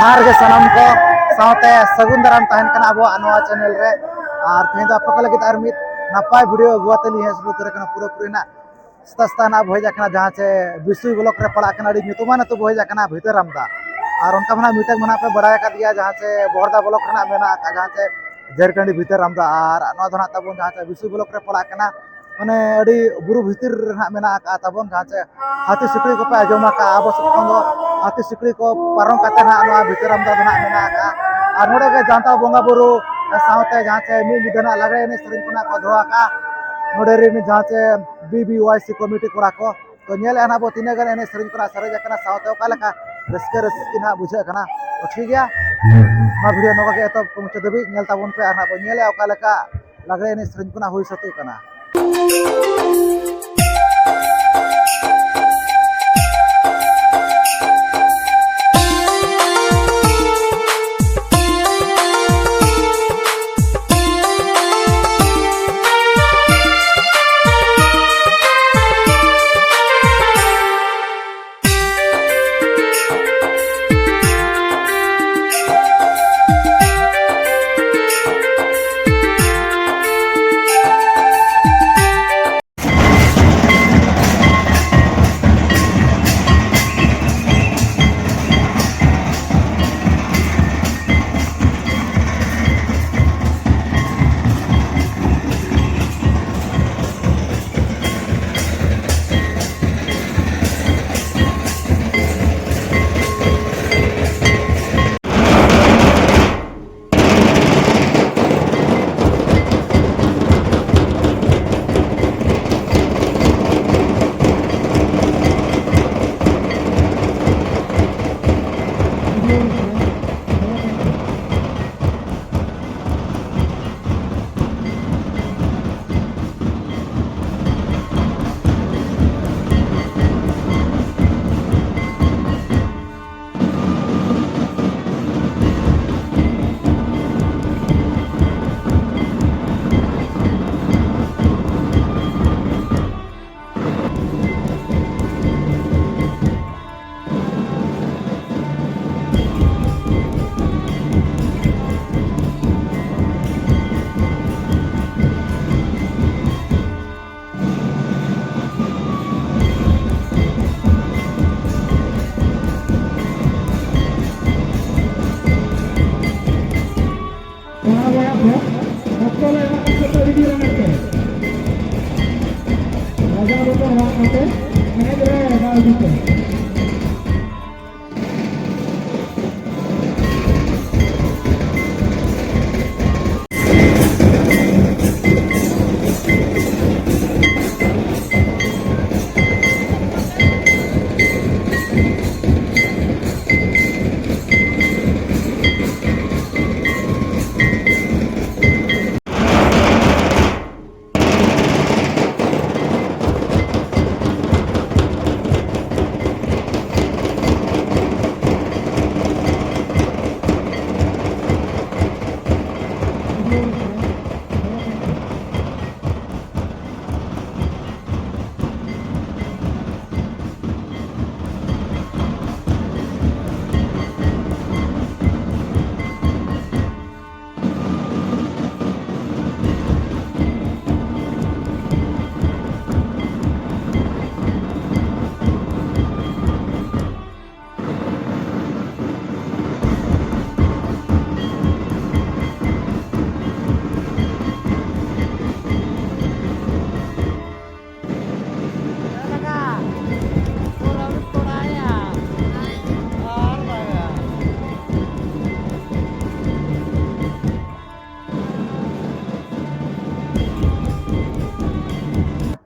जोहार के सनम को साथे सगुन दाराम तहन कना अब नवा चैनल रे और तेज आप लगे और मित नपाय वीडियो अगुआतली है शुरू करे कना पूरा पूरी ना सस्ता ना भोज जाकना जहां से बिसुई ब्लॉक रे पड़ा कना ᱧᱩᱛᱩᱢᱟᱱ तो भोज जाकना भीतर आमदा और उनका मना मीटक मना पे बड़ाय का दिया जहां से बोरदा ब्लॉक रे मेना जहां से झरकंडी भीतर आमदा और नवा दना तबन जहां से बिसुई ब्लॉक रे पड़ा कना माने अड़ी बुरु भीतर ना मेना का तबन जहां से हाथी सिकड़ी को पे आजमा का अब सब हाथी सिकड़ी को पारम काते ना नवा भीतर आमदा ना मेना का और नोडे के जानता बोंगा बुरु सावते जहां से मी मिदना लगे ने सरिन कोना को धोआ का नोडे रे जहां से बीबीवाईसी कमिटी कोड़ा को तो नेल एना बो तिने गन एने सरिन कोना सरे जकना सावते ओका लका रस्के रस्की ना बुझे कना तो ठीक गया मा वीडियो नोका के तो मुचे दबी नेल ताबन पे आना बो नेले ओका लका लगे एने सरिन कोना होई सतु कना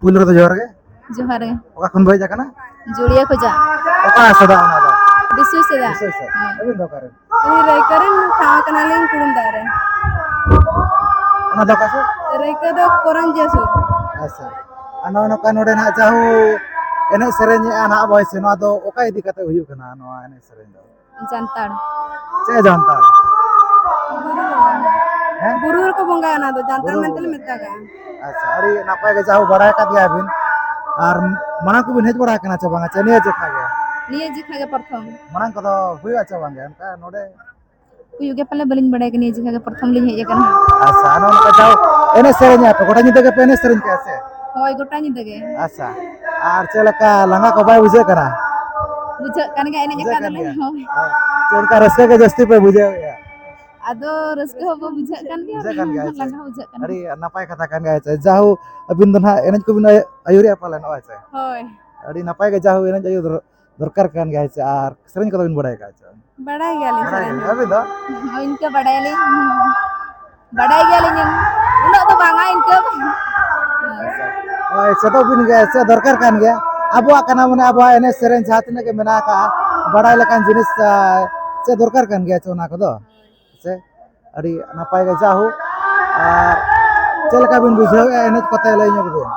पुल रे जोहार जोहार ओका खन भोज जाकना जोड़िया खोजा ओका सदा ओना दा बिसु सेदा विशेष है अभी दो करे रई करन खावा कनालिंग कुडुम दारे ओना दो कासे रई का दो कोरन जेसु अच्छा अनो नो का नोडे ना जाहू एने सेरेनी आना बॉयस नो दो ओका इदी कते हुयु कना नो एने सेरेनी दो जानताड़ चे जानता गुरु को बंगा ना दो जानताड़ मेंतल मेता का अच्छा अरे नापाय के जाहू बड़ा का दिया बिन और मना को बिन हेज बड़ा कना चे बांगा चनिया जे खा गया निये जिखा के प्रथम मांग को हुआ चे बांगे उनका नोडे हुई के पहले बलिन बड़ाई के निये जिखा के प्रथम लिन हेज कना अच्छा अनो उनका जाओ एने सेरेंज पे गोटा निते के पेने सेरेंज कैसे होय गोटा नि दगे अच्छा आर चलका लंगा को बाय बुझे करा बुझ कन के एने का दले होय चलका रस्ते के जस्ती पे बुझे आदो रस्के हो बुझ कन के बुझे कन गया लंगा बुझ कन अरे नपाय कथा कन गया छे जाहु अबिन दना एने को बिन आयुरिया पाले न छे होय अरे नपाय के जाहु एने जायु दरकार कन गया छे आर सेरेंज को बिन बड़ाय का छे बड़ाई गेली सरेन अबे दो इनके बड़ाई गेली उना तो बांगा इनके ओए से तो बिन गया से दरकार कन गया अबुआ कना मने अबुआ एने सेरेंज जातने के मेना का बड़ाई लकान जिनिस से दरकार कन गया छे ओना को दो से अड़ी नपाय के जाहु आर चलका बिन बुझे एने कते लई ᱧᱚᱜ बिन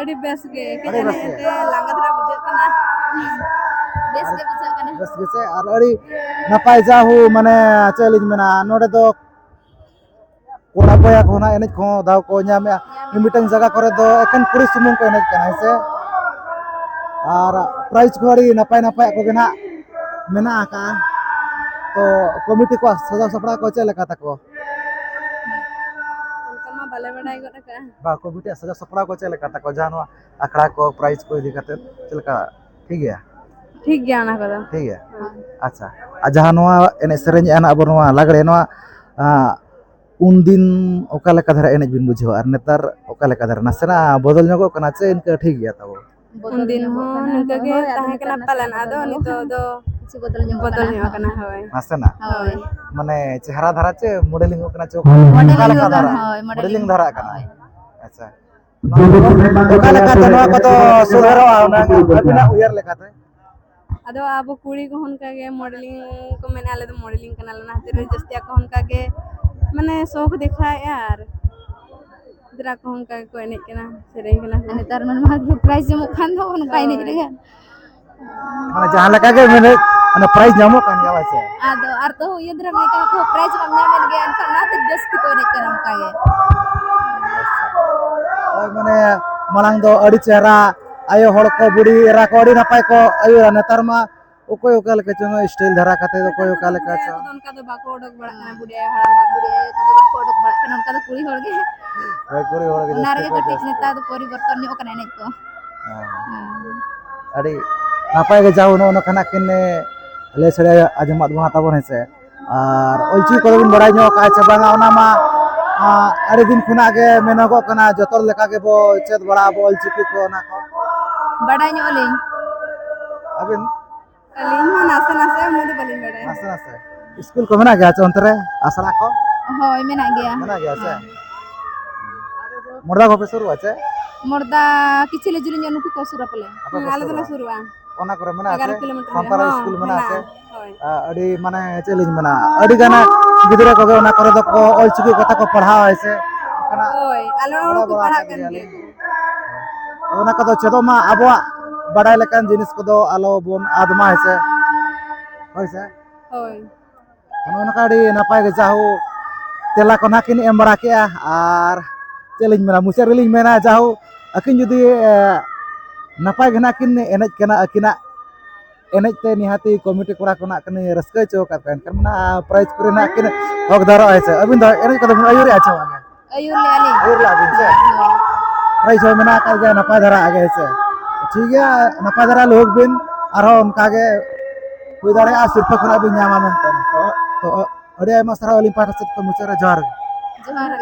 अड़ी बेस के अड़ी बेस के। ते लांगा धरा बुझ कना बेस के बुझ कना बस गेसे आर अड़ी नपाय जाहु माने चलिज मेना नोडे दो कोड़ा बया कोना एने को दाव को ᱧᱟᱢया मिटन जगह करे दो एखन कुड़ी सुमुंग को एने कना से आर प्राइज को अड़ी नपाय नपाय को गेना मेना का तो कमिटी को सजा सपड़ा को चलका तको उनका बाले बड़ाई गोटा का बा कमिटी सजा सपड़ा को चलका तको जानवा अखड़ा को प्राइज को इदी खातिर चलका ठीक गया ठीक गया ना कदा ठीक है अच्छा आ जहां नवा एने सेरेंज आना अब नवा लागड़े नवा उन दिन ओका लेका धरा एने बिन बुझो आर नेतार ओका लेका धरा नसेना बदल ᱧᱚᱜᱚ कना चे इनका ठीक गया तबो उन दिन हो नका के ताहे कना पालन आदो नितो दो किसी बदल ᱧᱚᱜ कना होय नसेना होय माने चेहरा धरा चे मॉडलिंग कना चे मॉडलिंग ओका लेका धरा होय मॉडलिंग धरा कना अच्छा ओका लेका तो नवा को तो सुधरवा ना अबिना उयर लेका ते अदो अब कुड़ी को हुनका के मॉडलिंग को मैंने आले तो मॉडलिंग कना लना तेरे जस्तिया को हुनका के माने शौक दिखाए यार इधर को हुनका को एने केना सेरेंग केना अने तार मन मा प्राइस जमो खान दो हुनका एने रे माने जहां लेका के माने प्राइज ᱧᱟᱢᱚᱜ ᱠᱟᱱ ᱜᱮᱭᱟ ᱵᱟᱥᱮ आदो आर तो ये धरा में का तो प्राइस बम ᱧᱟᱢᱮᱱ गे अनका ना ते जस्ती को एने केना हुनका के ओय माने मालांग दो अड़ी चेहरा आयो हड़ को बुढ़ी एरा को अड़ी नपाय को आयो नेतार मा ओकोय ओका लेका चंग स्टाइल धरा काते ओकोय ओका लेका छ उनका तो बाको ओडक बड़ा कना बुढ़िया हराम बा बुढ़िया तो बाको ओडक बड़ा कना उनका तो कुड़ी होड़ गे ओय कुड़ी होड़ के नारे के ठीक नेता तो परिवर्तन नि ओकना ने तो अड़ी नपाय के जाऊ नो खाना किने ले सड़े आजमात बना ताबन हेसे आर ओलची को बिन बड़ाई ᱧᱚᱜ का छ बांगा ओना मा अड़ी दिन खुना के मेनगो कना जतोर लेका के बो चेत बड़ा बो ओलची को ना को बड़ाई ᱧᱚᱜ अबिन अलिन मा नासे नासे हम तो बलिन बड़ाई नासे नासे स्कूल को मेना गया छ अंतरे आसरा को होय मेना गया से मुर्दा को पे शुरू আছে मोरदा किछि ले जुलिन नुकु को सुरा पले आले तो सुरुआ ओना करे मेना 11 किलोमीटर संतार स्कूल मेना আছে अड़ी माने चैलेंज मेना अड़ी गाना गिदरे को ओना करे तो ओलचिकी कथा को पढ़ाव है कना ओय आलो को पढ़ा कन के ओना को तो चेदो मा अबवा बड़ाई लेकान जिनिस को दो आलो बोन आदमा है होइसे होय ओना काडी नपाय के जाहु तेला को नाकिन एम बड़ा के आर चैलेंज मेना मुसे रिलिंग मेना जाहु अकिन जुदी नपाय घना किन एनज कना अकिना एनज ते निहाती कमिटी कोड़ा कोना कने रस्का चो का पेन करना प्राइज करे ना किन हक धरो है अबिन द एनज को आयुर अच्छा माने आयुर ले आले आयुर ला बिन से प्राइज हो मेना का जे नपाय धरा आगे है ठीक है नपाय धरा लोग बिन आरो उनका के कोई दारे आ सिर्फ कोना बिन ᱧᱟᱢᱟ मेनते तो अड़ी आयमा सारा ओलिम पार्ट से को मुचरा जोहार जोहार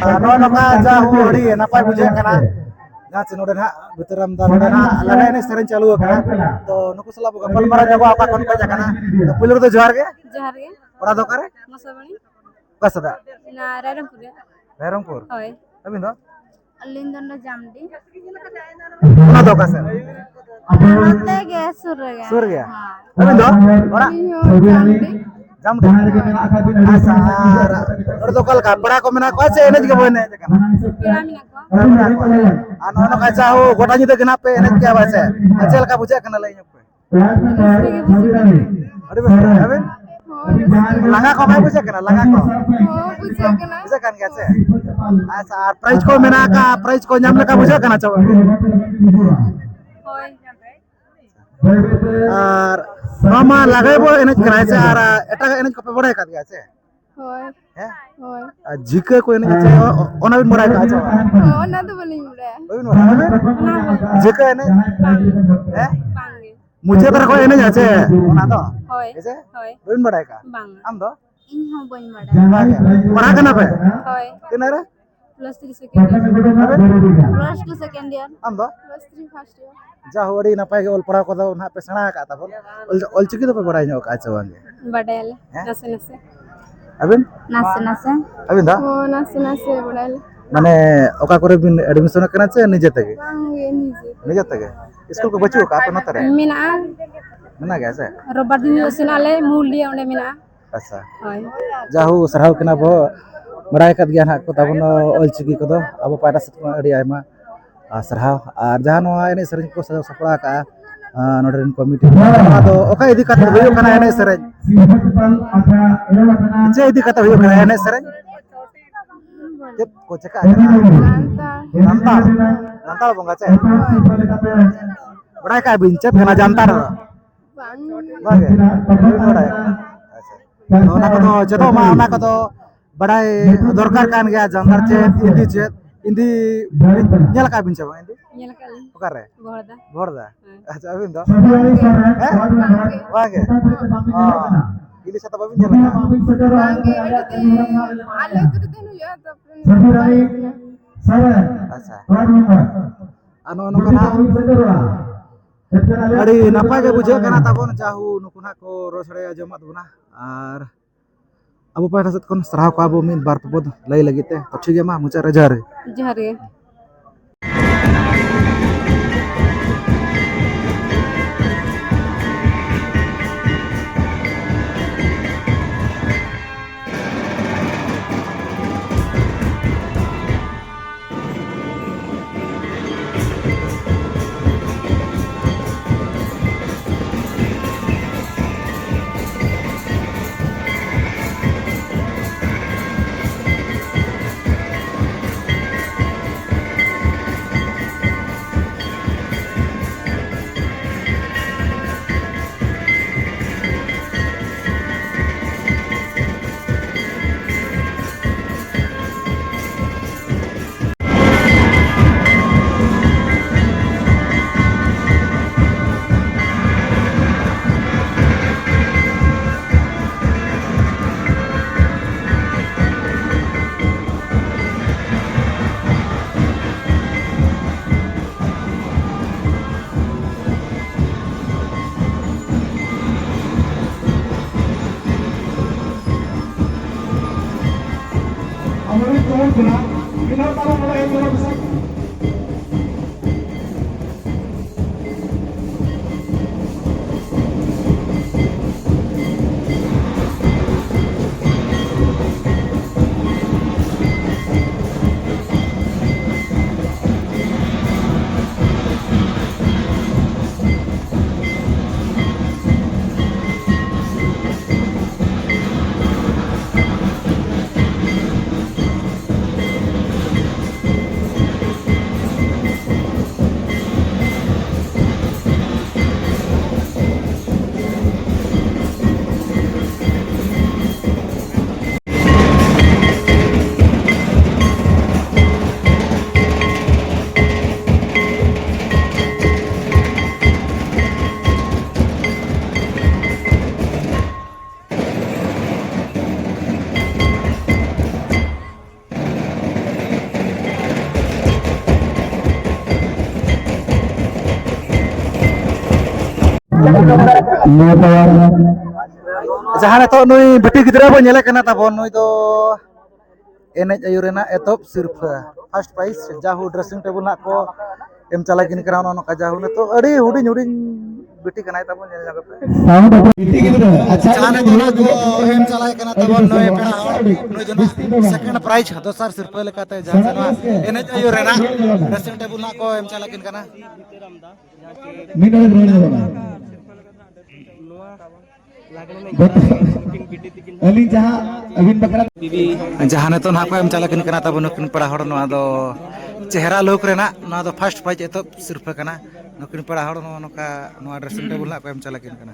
ᱱᱚᱜᱼᱚ ᱱᱚᱝᱠᱟ ᱡᱟᱦᱳ ᱟᱹᱰᱤ ᱱᱟᱯᱟᱭ ᱵᱩᱡᱷᱟᱹᱜ ᱠᱟᱱᱟ ᱡᱟᱦᱟᱸ ᱪᱮ ᱱᱚᱰᱮ ᱱᱟᱦᱟᱜ ᱵᱷᱤᱛᱨᱟᱢ ᱫᱟ ᱱᱚᱰᱮ ᱱᱟᱦᱟᱜ ᱞᱟᱜᱽᱲᱮ ᱮᱱᱮᱡ ᱥᱮᱨᱮᱧ ᱪᱟᱹᱞᱩ ᱟᱠᱟᱱᱟ ᱛᱚ ᱱᱩᱠᱩ ᱥᱟᱞᱟᱜ ᱵᱚ ᱜᱟᱯᱟᱞᱢᱟᱨᱟᱣ ᱧᱚᱜᱚᱜᱼᱟ ᱚᱠᱟ ᱠᱷᱚᱱ ᱠᱚ ᱦᱮᱡ ᱟᱠᱟᱱᱟ ᱛᱚ ᱯᱳᱭᱞᱳ ᱨᱮᱫᱚ ᱡᱚᱦᱟᱨ ᱜᱮ ᱡᱚᱦᱟᱨ ᱜᱮ ᱚᱲᱟᱜ ᱫᱚ ᱚᱠᱟᱨᱮ ᱢᱚᱥᱟᱵᱟᱹᱱᱤ ᱚᱠᱟ ᱥᱮᱫᱟᱜ ᱚᱱᱟ ᱨᱟᱭᱨᱚᱝᱯᱩᱨ ᱨᱮ ᱨᱟᱭᱨᱚᱝᱯᱩᱨ ᱦᱳᱭ ᱟᱹᱵᱤᱱ ᱫᱚ ᱟᱹᱞᱤᱧ ᱫᱚ ᱱᱚᱰᱮ ᱡᱟᱢᱰᱤ ᱚᱱᱟ ᱫᱚ ᱚᱠᱟ ᱥᱮᱫ ᱱᱚᱛᱮ ᱜᱮ ᱥᱩᱨ ᱨᱮᱜᱮ ᱥᱩᱨ ᱜᱮᱭᱟ ᱦᱳᱭ ᱟᱹᱵᱤᱱ ᱫᱚ ᱚᱲᱟᱜ ᱟᱹᱞᱤᱧ ᱦᱚᱸ ᱡᱟᱢᱰᱤ ᱡᱟᱢᱰᱤ ᱟᱪᱪᱷᱟ ᱟᱨ ᱱᱚᱰᱮ ᱫᱚ ᱚᱠᱟ ᱞᱮᱠᱟ ᱯᱮᱲᱟ ᱠᱚ ᱢᱮᱱᱟᱜ ᱠᱚᱣᱟ ᱥᱮ ᱮᱱᱮᱡ ᱜᱮᱵᱚ ᱮᱱᱮᱡ ᱟᱠᱟᱱᱟ ᱯᱮᱲᱟ ᱢᱮᱱᱟᱜ ᱠᱚᱣᱟ ᱯᱮᱲᱟ ᱢᱮᱱᱟᱜ ᱠᱚᱣᱟ ᱟᱨ ᱱᱚᱜᱼᱚ ᱱᱚᱝᱠᱟ ᱡᱟᱦᱳ ᱜᱚᱴᱟ ᱧᱤᱫᱟᱹ ᱜᱮ ᱱᱟᱦᱟᱜ ᱯᱮ ᱮᱱᱮᱡ ᱠᱮᱜᱼᱟ ᱵᱟᱥᱮ ᱟᱨ ᱪᱮᱫ ᱞᱮᱠᱟ ᱵᱩᱡᱷᱟᱹᱜ ᱠᱟᱱᱟ ᱞᱟᱹᱭ ᱧᱚᱜ ᱯᱮ ᱨᱟᱹᱥᱠᱟᱹ ᱜᱮ ᱵᱩᱡᱷᱟᱹᱜ ᱠᱟᱱᱟ ᱟᱹᱰᱤ ᱵᱮᱥ ᱜᱮ ᱟᱹᱵᱤᱱ ᱦᱳᱭ ᱨᱟᱹᱥᱠᱟᱹ ᱞᱟᱸᱜᱟ ᱠᱚ ᱵᱟᱭ ᱵᱩᱡᱷᱟᱹᱜ ᱠᱟᱱᱟ ᱞᱟᱸᱜᱟ ᱠᱚ ᱦᱚᱸ ᱵᱩᱡᱷᱟᱹᱜ ᱠᱟᱱᱟ ᱵᱩᱡᱷᱟᱹᱜ ᱠᱟᱱ ᱜᱮᱭᱟ ᱥᱮ ᱟᱪᱪᱷᱟ ᱟᱨ ᱯᱨᱟइज ᱠᱚ ᱢᱮᱱᱟᱜ ᱟᱠᱟᱫ ᱯᱨᱟइज ᱠᱚ ᱧᱟᱢ ᱞᱮᱠᱟ ᱵᱩᱡᱷᱟᱹᱜ ᱠᱟᱱᱟ ᱪᱮ ᱵᱟᱝ ᱦᱳᱭ ᱟᱨ ᱱᱚᱣᱟ ᱢᱟ ᱞᱟᱜᱽᱲᱮ ᱵᱚ ᱮᱱᱮᱡ ᱠᱟᱱᱟ ᱦᱮᱸ ᱥᱮ ᱟᱨ ᱮᱴᱟᱜᱟᱜ ᱮᱱᱮᱡ ᱠᱚᱯᱮ ᱵᱟᱲᱟᱭ ᱟᱠᱟᱫ ᱜᱮᱭᱟ ᱥᱮ ᱦᱳᱭ ᱦᱮᱸ ᱦᱳᱭ ᱟᱨ ᱡᱷᱤᱸᱠᱟᱹ ᱠᱚ ᱮᱱᱮᱡ ᱟᱪᱮ ᱚᱱᱟ ᱵᱤᱱ ᱵᱟᱲᱟᱭ ᱠᱟᱜᱼᱟ ᱪᱮ ᱵᱟᱝ ᱚᱱᱟ ᱫᱚ ᱵᱟᱹᱞᱤᱧ ᱵᱟᱲᱟᱭᱟ ᱵᱟᱹᱵᱤᱱ ᱵᱟᱲᱟᱭᱟ ᱚᱱᱟ ᱡᱷᱤᱸᱠᱟᱹ ᱮᱱᱮᱡ ᱵᱟᱝ ᱦᱮᱸ ᱵᱟᱝᱜᱮ ᱢᱩᱪᱟᱹᱫ ᱨᱮᱠᱚ ᱮᱱᱮᱡᱟ ᱪᱮ ᱚᱱᱟ ᱫᱚ ᱦᱳᱭ ᱦᱮᱸᱥᱮ ᱦᱳᱭ ᱵᱟᱹᱵᱤᱱ ᱵᱟᱲᱟᱭ ᱠᱟᱜᱼᱟ ᱵᱟᱝ ᱟᱢ ᱫᱚ ᱤᱧ ᱦᱚᱸ ᱵᱟᱹᱧ ᱵᱟᱲᱟᱭᱟ ᱯᱟᱲᱦᱟᱜ ᱠᱟᱱᱟ ᱯᱮ ᱦᱳᱭ ᱛᱤᱱᱟᱹᱜ ᱨᱮ +3 सेकेंड ईयर +2 सेकेंड ईयर ᱟᱢ ᱫᱚ +3 फर्स्ट ईयर ᱡᱟᱦᱳ ᱟᱹᱰᱤ ᱱᱟᱯᱟᱭ ᱜᱮ ᱚᱞ ᱯᱟᱲᱦᱟᱣ ᱠᱚᱫᱚ ᱱᱟᱦᱟᱜ ᱯᱮ ᱥᱮᱬᱟ ᱟᱠᱟᱫ ᱛᱟᱵᱚᱱ ᱚᱞᱪᱤᱠᱤ ᱫᱚᱯᱮ ᱵᱟᱲᱟᱭ ᱧᱚᱜ ᱠᱟᱜᱼᱟ ᱪᱮ ᱵᱟᱝ बड़ायले ᱦᱮᱸ नसे नसे ᱟᱹᱵᱤᱱ नसे नसे ᱟᱹᱵᱤᱱ ᱫᱚ ᱦᱚᱸ ᱱᱟᱥᱮ ᱱᱟᱥᱮ ᱵᱟᱲᱟᱭᱟᱞᱮ ᱢᱟᱱᱮ ᱚᱠᱟ ᱠᱚᱨᱮ ᱵᱤᱱ ᱮᱰᱢᱤᱥᱚᱱ ᱠᱟᱱᱟ ᱥᱮ ᱱᱤᱡᱮ ᱛᱮᱜᱮ ᱵᱟᱝᱜᱮ ᱱᱤᱡᱮ ᱱᱤᱡᱮ ᱛᱮᱜᱮ ᱤᱥᱠᱩᱞ ᱠᱚ ᱵᱟᱹᱪᱩᱜ ᱟᱠᱟᱫᱼᱟ ᱟᱯᱮ ᱱᱚᱛᱮ ᱨᱮ ᱢᱮᱱᱟᱜᱼᱟ ᱢᱮᱱᱟᱜ ᱜᱮᱭᱟ ᱥᱮ ᱨᱳᱵᱵᱟᱨ ᱫᱤᱱ ᱫᱚ ᱥᱮᱱᱚᱜ ᱟᱞᱮ ᱢᱩᱞᱰᱤ ᱚᱸᱰᱮ ᱢᱮᱱᱟᱜᱼᱟ ᱟᱪᱪᱷᱟ ᱦᱳᱭ ᱡᱟᱦᱳ ᱥᱟᱨᱦᱟᱣ ᱠᱤᱱᱟ ᱵᱚ ᱵᱟᱲᱟᱭ ᱟᱠᱟᱫ ᱜᱮᱭᱟ ᱱᱟᱦᱟᱜ ᱠᱚ ᱛᱟᱵᱚᱱ ᱚᱞᱪᱤᱠᱤ ᱠᱚᱫᱚ ᱟᱵᱚ ᱯᱟᱦᱴᱟ ᱥᱮᱫ ᱠᱷᱚᱱ ᱟᱹᱰᱤ ᱟᱭᱢᱟ ᱥᱟᱨᱦᱟᱣ ᱟᱨ ᱡᱟᱦᱟᱸ ᱱᱚᱣᱟ ᱮᱱᱮᱡ ᱥᱮᱨᱮᱧ ᱠᱚ ᱥᱟᱯᱲᱟᱣ ᱠᱟᱜᱼᱟ ᱱᱚᱰᱮ ᱨᱮᱱ ᱠᱚᱢᱤᱴᱤ ᱚᱱᱟ ᱫᱚ ᱚᱠᱟ ᱤᱫᱤ ᱠᱟᱛᱮ ᱦᱩᱭᱩᱜ ᱠᱟᱱᱟ ᱮᱱᱮᱡ ᱥᱮᱨᱮᱧ ᱪᱮᱫ ᱤᱫᱤ ᱠᱟᱛᱮ ᱦᱩᱭᱩᱜ ᱠᱟᱱᱟ ᱮᱱᱮᱡ ᱥᱮᱨᱮᱧ ᱪᱮᱫ ᱠᱚ ᱪᱮᱠᱟᱜ ᱠᱟᱱᱟ ᱡᱟᱱᱛᱟᱲ ᱡᱟᱱᱛᱟᱲ ᱵᱚᱸᱜᱟ ᱪᱮ ᱵᱟᱲᱟᱭ ᱠᱟᱜ ᱵᱤᱱ ᱪᱮᱫ ᱠᱟᱱᱟ ᱡᱟᱱᱛᱟᱲ ᱫᱚ ᱵᱟᱝᱜᱮ ᱵᱟᱹᱵᱤᱱ ᱵᱟᱲᱟᱭᱟ ᱟᱪᱪᱷᱟ ᱚᱱᱟ ᱠᱚᱫᱚ ᱪᱮᱫᱚᱜ ᱢᱟ ᱚᱱᱟ ᱠᱚᱫᱚ ᱵᱟᱲᱟᱭ ᱫᱚᱨᱠᱟর ᱠᱟᱱ ᱜᱮᱭᱟ ᱡᱟᱱᱛᱟᱲ ᱪᱮᱫ ᱤᱱᱫᱤ ᱪᱮᱫ ᱤᱱᱫᱤ ᱧᱮᱞ ᱠᱟᱜ ᱵᱤᱱ ᱪᱮ ᱵᱟᱝ ᱤᱱᱫᱤ ᱧᱮᱞ ᱠᱟᱜ ᱞᱤᱧ ᱚᱠᱟᱨᱮ ᱵᱚᱦᱲᱫᱟ ᱵᱷᱚᱲᱫᱟ ᱦᱮᱸ ᱟᱪᱪᱷᱟ ᱟᱹᱵᱤᱱ ᱫᱚ ᱵᱟᱝᱜᱮ ᱵᱟᱝᱜᱮ ᱤᱞᱤ ᱪᱷᱟᱛᱟ ᱵᱟᱹᱵᱤᱱ ᱧᱮᱞ ᱠᱟᱜᱼᱟ ᱵᱟᱝᱜᱮ ᱟᱹᱰᱤ ᱫᱤᱱ ᱟᱞᱮ ᱟᱹᱛᱩ ᱨᱮ ᱛᱟᱦᱮᱱ ᱦᱩᱭᱩᱜᱼᱟ ᱛᱟᱨᱯᱚᱨᱮ ᱟᱪᱪᱷᱟ ᱟᱨ ᱱᱚᱜᱼᱚ ᱱᱚᱝᱠᱟ ᱱᱟᱦᱟᱜ ᱟᱹᱰᱤ ᱱᱟᱯᱟᱭ ᱜᱮ ᱵᱩᱡᱷᱟᱹᱜ ᱠᱟᱱᱟ ᱛᱟᱵᱚᱱ ᱡᱟᱦᱳ ᱱᱩᱠᱩ ᱱᱟᱦᱟᱜ ᱠᱚ ᱨᱚᱲ ᱥᱟᱰᱮ ᱟᱸᱡᱚᱢᱟᱫ ᱵᱚᱱᱟ ᱟᱨ ᱟᱵᱚ ᱯᱟᱦᱴᱟ ᱥᱮᱫ ᱠᱷᱚᱱ ᱥᱟᱨᱦᱟᱣ ᱠᱚᱣᱟ ᱵᱚ ᱢᱤᱫ ᱵᱟᱨ ᱯᱚᱫ ᱞᱟᱹᱭ ᱞᱟᱹᱜᱤᱫ ᱛᱮ ᱛᱚ ᱴᱷᱤᱠ ᱜᱮᱭᱟ ᱢᱟ ᱢᱩᱪᱟᱹᱫ ᱨᱮ ᱡᱚᱦᱟᱨ ᱜᱮ ᱡᱚᱦᱟᱨ ᱜᱮ जहाँ तो नुई बेटी गिद्रा बो नेले कना ताबो नुई दो एनेज आयुरेना एतोप सिर्फ फर्स्ट प्राइज जाहू ड्रेसिंग टेबल ना को एम चला किन करा नो का जाहू ने तो अड़ी हुडिन हुडिन बेटी कनाय ताबो नेल जगह पे अच्छा जाने तो ना को एम चला कना ताबो नुई पेड़ा नुई दो सेकंड प्राइज दोसर सिर्फ लेकाते जहाँ से ना एनेज आयुरेना ड्रेसिंग टेबल ना को एम चला किन कना जहाँ तो ना को एम चला किन कना ताबो नुकिन पड़ा हड़ नो दो चेहरा लोक रेना ना दो फर्स्ट प्राइज एतो सिर्फ कना नुकिन पड़ा हड़ नो नका नो ड्रेसिंग टेबल ना को एम चला किन कना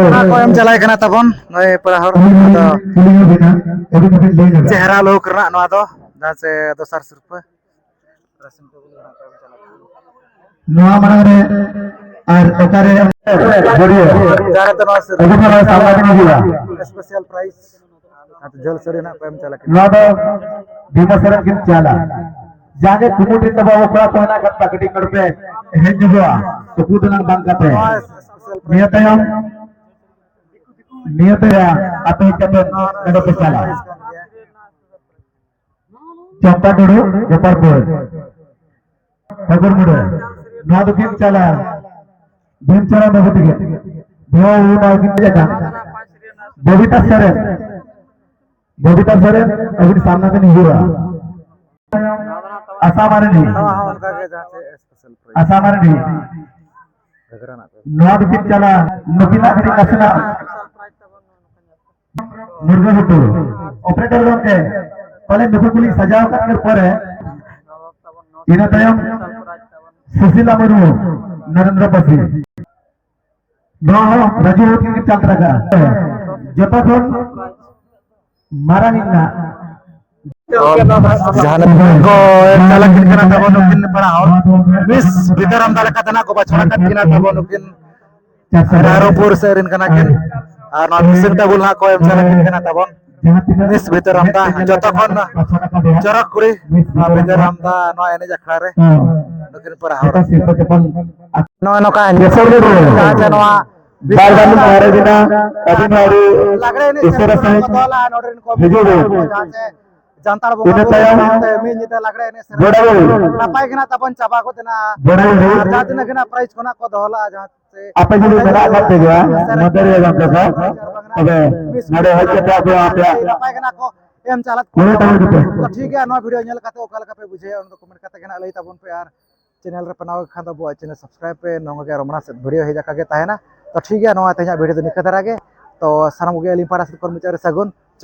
ना को एम चला कना ताबोन नय पड़ा हड़ दो चेहरा लोक रेना नो दो जहाँ से दोसर सिर्फ ड्रेसिंग टेबल ना को एम चला नोआ माने और ओकारे बड़ियो जाने तो ओकरा सामना के दिला स्पेशल प्राइज जल सरे ना को एम चला किन नोआ दो भीमसरन किन चाला जागे कुमुटी तबा ओकरा कोना गत पकड़ी करबे हे जबा तो कुदना बांग कते नियतया अपे कते नडो पे चाला चंपा डोडो गोपालपुर ठाकुर मुड़े नोआ दो किन चाला भीम चला नबुतिगे भो ना किन जगह बबीता सरे अभी सामना के नहीं हुआ आशा मारे नहीं हां उनका के जहाँ से स्पेशल प्राइज आशा मारे नहीं घगरा ना को नोआ दो किन चला नकिना खड़ी कसना मुर्गा बुटू ऑपरेटर लोग के पहले नुकुली सजाव कर पर है इना तयम सुशीला मुर्मू नरेंद्र पसी नो राजू होती की चल रहा जता फोन मारा निना जहाँ को एम चला किन कना ताबो नुकिन पड़ा हड़ मिस विक्रम दाल का तना को बछड़ा कत किना ताबो नुकिन रारोपुर से रिन कना किन और ना ड्रेसिंग टेबल ना को एम चला किन कना ताबो मिस भीतर हमदा जतो खन चरक कुड़ी ना भीतर हमदा नो एने जखड़ा रे नुकिन पड़ा हड़ सिर्फ के पन नो नो का जहाँ जहाँ नवा बार बार मारे बिना अभी मारू लगरे ने दूसरा साइड दोला नोडरिन को भेजो दो जहाँ से जानतार बो इने तयम मी निते लगरे ने बड़ा नापाय गना तबन चाबा को देना बड़ा जहाँ दिन गना प्राइज कोना को दोला जहाँ से apa jadi merak kata gua motor ya bang Joko oke nade hoje ta ko apa नापाय गना को एम चालत बोले ताऊ दे तो ठीक है नो वीडियो नेल काते ओकल का पे बुझे उनको कमेंट काते गना लई तबन पे यार चैनल रे पनाव खान दो बो चैनल सब्सक्राइब पे नंग के रमणा से वीडियो हे जाका के ताहेना तो ठीक है नो तेजा वीडियो तो निकतरा गे तो सारा मुगे लिंपारा से कर्मचारी सगुन